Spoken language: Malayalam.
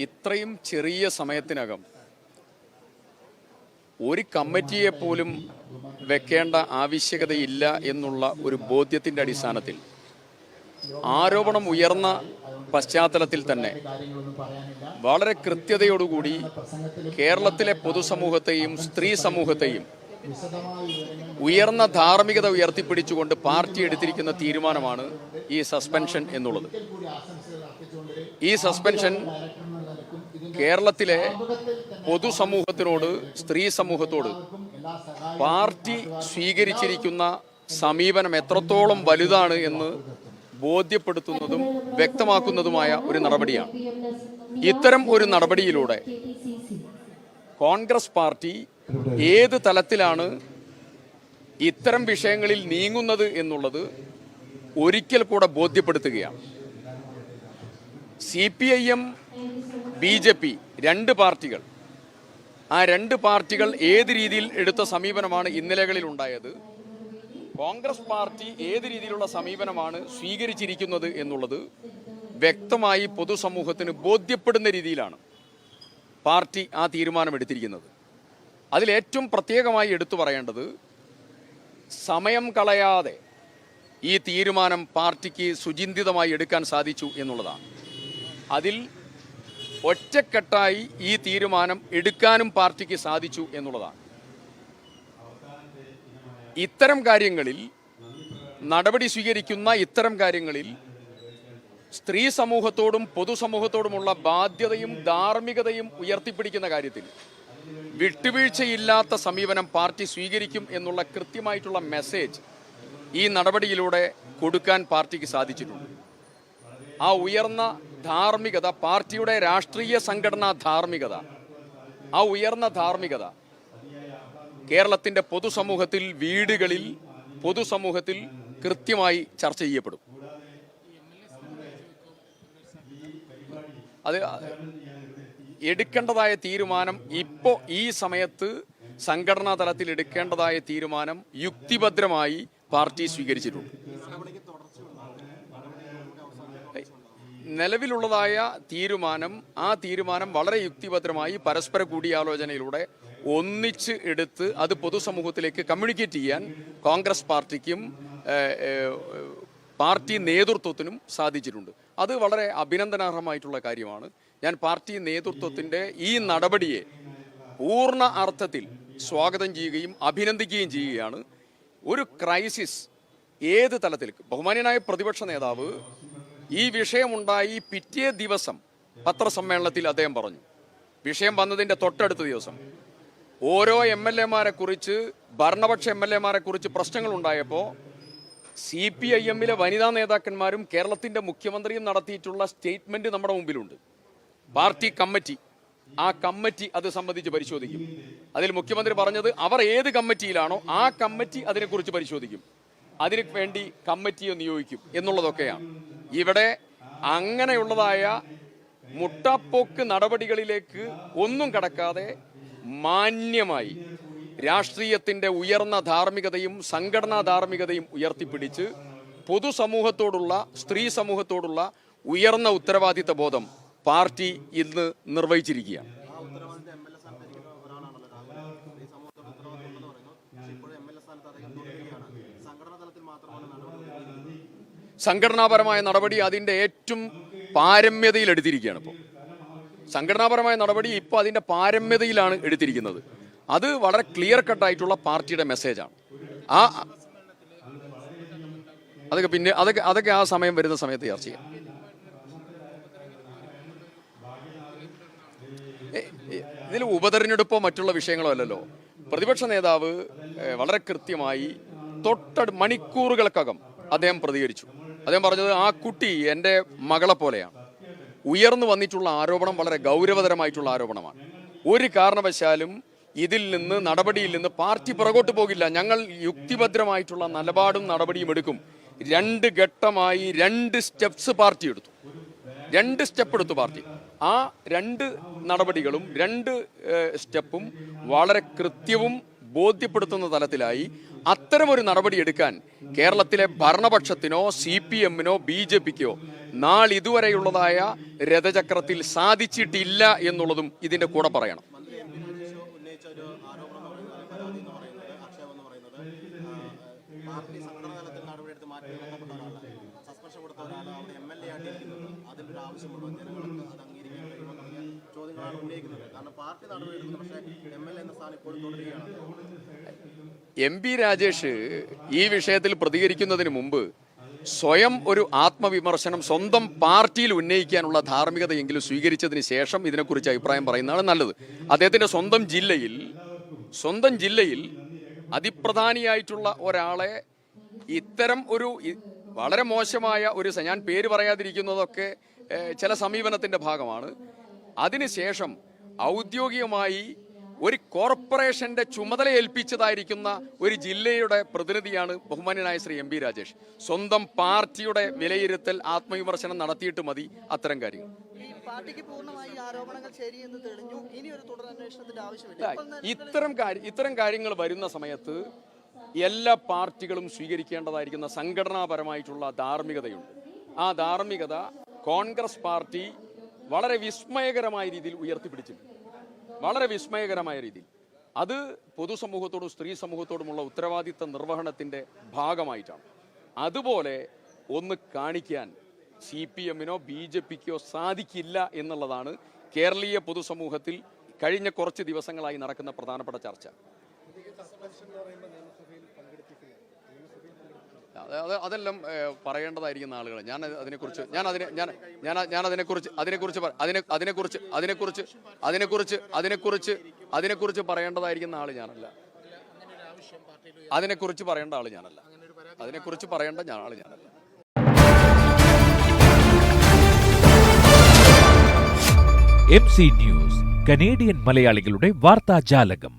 ഇത്രയും ചെറിയ സമയത്തിനകം ഒരു കമ്മിറ്റിയെ പോലും വെക്കേണ്ട ആവശ്യകതയില്ല എന്നുള്ള ഒരു ബോധ്യത്തിൻ്റെ അടിസ്ഥാനത്തിൽ ആരോപണം ഉയർന്ന പശ്ചാത്തലത്തിൽ തന്നെ വളരെ കൃത്യതയോടുകൂടി കേരളത്തിലെ പൊതുസമൂഹത്തെയും സ്ത്രീ സമൂഹത്തെയും ഉയർന്ന ധാർമ്മികത ഉയർത്തിപ്പിടിച്ചുകൊണ്ട് പാർട്ടി എടുത്തിരിക്കുന്ന തീരുമാനമാണ് ഈ സസ്പെൻഷൻ എന്നുള്ളത്. ഈ സസ്പെൻഷൻ കേരളത്തിലെ പൊതുസമൂഹത്തിനോട്, സ്ത്രീ സമൂഹത്തോട് പാർട്ടി സ്വീകരിച്ചിരിക്കുന്ന സമീപനം എത്രത്തോളം വലുതാണ് എന്ന് ബോധ്യപ്പെടുത്തുന്നതും വ്യക്തമാക്കുന്നതുമായ ഒരു നടപടിയാണ്. ഇത്തരം ഒരു നടപടിയിലൂടെ കോൺഗ്രസ് പാർട്ടി ഏത് തലത്തിലാണ് ഇത്തരം വിഷയങ്ങളിൽ നീങ്ങുന്നത് എന്നുള്ളത് ഒരിക്കൽ കൂടെ ബോധ്യപ്പെടുത്തുകയാണ്. CPIM, BJP രണ്ട് പാർട്ടികൾ, ആ രണ്ട് പാർട്ടികൾ ഏത് രീതിയിൽ എടുത്ത സമീപനമാണ് ഇന്നലകളിൽ ഉണ്ടായത്, കോൺഗ്രസ് പാർട്ടി ഏത് രീതിയിലുള്ള സമീപനമാണ് സ്വീകരിച്ചിരിക്കുന്നത് എന്നുള്ളത് വ്യക്തമായി പൊതുസമൂഹത്തിന് ബോധ്യപ്പെടുന്ന രീതിയിലാണ് പാർട്ടി ആ തീരുമാനമെടുത്തിരിക്കുന്നത്. അതിലേറ്റവും പ്രത്യേകമായി എടുത്തു പറയേണ്ടത്, സമയം കളയാതെ ഈ തീരുമാനം പാർട്ടിക്ക് സുചിന്തിതമായി എടുക്കാൻ സാധിച്ചു എന്നുള്ളതാണ്. അതിൽ ഒറ്റക്കെട്ടായി ഈ തീരുമാനം എടുക്കാനും പാർട്ടിക്ക് സാധിച്ചു എന്നുള്ളതാണ്. ഇത്തരം കാര്യങ്ങളിൽ, നടപടി സ്വീകരിക്കുന്ന ഇത്തരം കാര്യങ്ങളിൽ സ്ത്രീ സമൂഹത്തോടും പൊതുസമൂഹത്തോടുമുള്ള ബാധ്യതയും ധാർമ്മികതയും ഉയർത്തിപ്പിടിക്കുന്ന കാര്യത്തിൽ വിട്ടുവീഴ്ചയില്ലാത്ത സമീപനം പാർട്ടി സ്വീകരിക്കും എന്നുള്ള കൃത്യമായിട്ടുള്ള മെസ്സേജ് ഈ നടപടിയിലൂടെ കൊടുക്കാൻ പാർട്ടിക്ക് സാധിച്ചിട്ടുണ്ട്. ആ ഉയർന്ന ധാർമ്മികത, പാർട്ടിയുടെ രാഷ്ട്രീയ സംഘടനാ ധാർമ്മികത, ആ ഉയർന്ന ധാർമ്മികത കേരളത്തിൻ്റെ പൊതുസമൂഹത്തിൽ, വീടുകളിൽ, പൊതുസമൂഹത്തിൽ കൃത്യമായി ചർച്ച ചെയ്യപ്പെടും. അത് എടുക്കേണ്ടതായ തീരുമാനം ഇപ്പോൾ ഈ സമയത്ത് സംഘടനാ തലത്തിൽ എടുക്കേണ്ടതായ തീരുമാനം യുക്തിഭദ്രമായി പാർട്ടി സ്വീകരിച്ചിട്ടുണ്ട്. നിലവിലുള്ളതായ തീരുമാനം, ആ തീരുമാനം വളരെ യുക്തിഭദ്രമായി പരസ്പര കൂടിയാലോചനയിലൂടെ ഒന്നിച്ച് എടുത്ത് അത് പൊതുസമൂഹത്തിലേക്ക് കമ്മ്യൂണിക്കേറ്റ് ചെയ്യാൻ കോൺഗ്രസ് പാർട്ടിക്കും പാർട്ടി നേതൃത്വത്തിനും സാധിച്ചിട്ടുണ്ട്. അത് വളരെ അഭിനന്ദനാർഹമായിട്ടുള്ള കാര്യമാണ്. ഞാൻ പാർട്ടി നേതൃത്വത്തിൻ്റെ ഈ നടപടിയെ പൂർണ്ണ അർത്ഥത്തിൽ സ്വാഗതം ചെയ്യുകയും അഭിനന്ദിക്കുകയും ചെയ്യുകയാണ്. ഒരു ക്രൈസിസ് ഏത് തലത്തിൽ, ബഹുമാന്യനായ പ്രതിപക്ഷ നേതാവ് ഈ വിഷയമുണ്ടായി പിറ്റേ ദിവസം പത്രസമ്മേളനത്തിൽ അദ്ദേഹം പറഞ്ഞു, വിഷയം വന്നതിൻ്റെ തൊട്ടടുത്ത ദിവസം ഓരോ MLA-മാരെ കുറിച്ച്, ഭരണപക്ഷ MLA-മാരെ കുറിച്ച് പ്രശ്നങ്ങളുണ്ടായപ്പോൾ CPIM-ലെ വനിതാ നേതാക്കന്മാരും കേരളത്തിൻ്റെ മുഖ്യമന്ത്രിയും നടത്തിയിട്ടുള്ള സ്റ്റേറ്റ്മെൻറ്റ് നമ്മുടെ മുമ്പിലുണ്ട്. പാർട്ടി കമ്മിറ്റി, ആ കമ്മിറ്റി അത് സംബന്ധിച്ച് പരിശോധിക്കും. അതിൽ മുഖ്യമന്ത്രി പറഞ്ഞത് അവർ ഏത് കമ്മിറ്റിയിലാണോ ആ കമ്മിറ്റി അതിനെക്കുറിച്ച് പരിശോധിക്കും, അതിന് വേണ്ടി കമ്മിറ്റിയെ നിയോഗിക്കും എന്നുള്ളതൊക്കെയാണ്. ഇവിടെ അങ്ങനെയുള്ളതായ മുട്ടാപ്പോക്ക് നടപടികളിലേക്ക് ഒന്നും കടക്കാതെ മാന്യമായി രാഷ്ട്രീയത്തിൻ്റെ ഉയർന്ന ധാർമ്മികതയും സംഘടനാ ധാർമ്മികതയും ഉയർത്തിപ്പിടിച്ച് പൊതുസമൂഹത്തോടുള്ള, സ്ത്രീ സമൂഹത്തോടുള്ള ഉയർന്ന ഉത്തരവാദിത്ത ബോധം പാർട്ടി ഇന്ന് നിർവഹിച്ചിരിക്കുകയാണ്. സംഘടനാപരമായ നടപടി അതിൻ്റെ ഏറ്റവും പാരമ്യതയിൽ എടുത്തിരിക്കുകയാണ്. ഇപ്പോൾ സംഘടനാപരമായ നടപടി ഇപ്പോൾ അതിൻ്റെ പാരമ്യതയിലാണ് എടുത്തിരിക്കുന്നത്. അത് വളരെ ക്ലിയർ കട്ടായിട്ടുള്ള പാർട്ടിയുടെ മെസ്സേജാണ്. അതൊക്കെ ആ സമയം വരുന്ന സമയത്ത് ചർച്ച ചെയ്യാം. ഇതിൽ ഉപതെരഞ്ഞെടുപ്പോ മറ്റുള്ള വിഷയങ്ങളോ അല്ലല്ലോ. പ്രതിപക്ഷ നേതാവ് വളരെ കൃത്യമായി മണിക്കൂറുകൾക്കകം അദ്ദേഹം പ്രതികരിച്ചു. അദ്ദേഹം പറഞ്ഞത്, ആ കുട്ടി എൻ്റെ മകളെ പോലെയാണ്. ഉയർന്നു വന്നിട്ടുള്ള ആരോപണം വളരെ ഗൗരവതരമായിട്ടുള്ള ആരോപണമാണ്. ഒരു കാരണവശാലും ഇതിൽ നിന്ന്, നടപടിയിൽ നിന്ന് പാർട്ടി പുറകോട്ട് പോകില്ല. ഞങ്ങൾ യുക്തിഭദ്രമായിട്ടുള്ള നിലപാടും നടപടിയും എടുക്കും. 2 ഘട്ടമായി 2 സ്റ്റെപ്സ് പാർട്ടി എടുത്തു. 2 സ്റ്റെപ്പ് എടുത്തു പാർട്ടി. ആ 2 നടപടികളും 2 സ്റ്റെപ്പും വളരെ കൃത്യവും ബോധ്യപ്പെടുത്തുന്ന തലത്തിലായി. അത്തരമൊരു നടപടി എടുക്കാൻ കേരളത്തിലെ ഭരണപക്ഷത്തിനോ CPM-നോ BJP-ക്കോ നാളിതുവരെയുള്ളതായ രഥചക്രത്തിൽ സാധിച്ചിട്ടില്ല എന്നുള്ളതും ഇതിന്റെ കൂടെ പറയണം. എം പി രാജേഷ് ഈ വിഷയത്തിൽ പ്രതികരിക്കുന്നതിന് മുമ്പ് സ്വയം ഒരു ആത്മവിമർശനം സ്വന്തം പാർട്ടിയിൽ ഉന്നയിക്കാനുള്ള ധാർമ്മികതയെങ്കിലും സ്വീകരിച്ചതിന് ശേഷം ഇതിനെക്കുറിച്ച് അഭിപ്രായം പറയുന്നതാണ് നല്ലത്. അദ്ദേഹത്തിന്റെ സ്വന്തം ജില്ലയിൽ അതിപ്രധാനിയായിട്ടുള്ള ഒരാളെ ഇത്തരം ഒരു വളരെ മോശമായ ഒരു, ഞാൻ പേര് പറയാതിരിക്കുന്നതൊക്കെ ചില സമീപനത്തിന്റെ ഭാഗമാണ്. അതിനുശേഷം ഔദ്യോഗികമായി ഒരു കോർപ്പറേഷന്റെ ചുമതല ഏൽപ്പിച്ചതായിരിക്കുന്ന ഒരു ജില്ലയുടെ പ്രതിനിധിയാണ് ബഹുമാന്യനായ ശ്രീ എം പി രാജേഷ്. സ്വന്തം പാർട്ടിയുടെ വിലയിരുത്തൽ ആത്മവിമർശനം നടത്തിയിട്ട് മതി അത്തരം കാര്യങ്ങൾ. ഇത്തരം കാര്യങ്ങൾ വരുന്ന സമയത്ത് എല്ലാ പാർട്ടികളും സ്വീകരിക്കേണ്ടതായിരിക്കുന്ന സംഘടനാപരമായിട്ടുള്ള ധാർമ്മികതയുണ്ട്. ആ ധാർമ്മികത കോൺഗ്രസ് പാർട്ടി വളരെ വിസ്മയകരമായ രീതിയിൽ ഉയർത്തിപ്പിടിച്ചിട്ടുണ്ട്. വളരെ വിസ്മയകരമായ രീതിയിൽ അത് പൊതുസമൂഹത്തോടും സ്ത്രീ സമൂഹത്തോടുമുള്ള ഉത്തരവാദിത്ത നിർവഹണത്തിന്റെ ഭാഗമായിട്ടാണ്. അതുപോലെ ഒന്ന് കാണിക്കാൻ CPM-നോ BJP-ക്കോ സാധിക്കില്ല എന്നുള്ളതാണ് കേരളീയ പൊതുസമൂഹത്തിൽ കഴിഞ്ഞ കുറച്ച് ദിവസങ്ങളായി നടക്കുന്ന പ്രധാനപ്പെട്ട ചർച്ച. അതെല്ലാം പറയേണ്ടതായിരിക്കുന്ന ആളുകൾ. അതിനെക്കുറിച്ച് പറയേണ്ട ആള് ഞാനല്ല. അതിനെക്കുറിച്ച് പറയേണ്ട ആള് ഞാനല്ല. MC ന്യൂസ്, കനേഡിയൻ മലയാളികളുടെ വാർത്താജാലകം.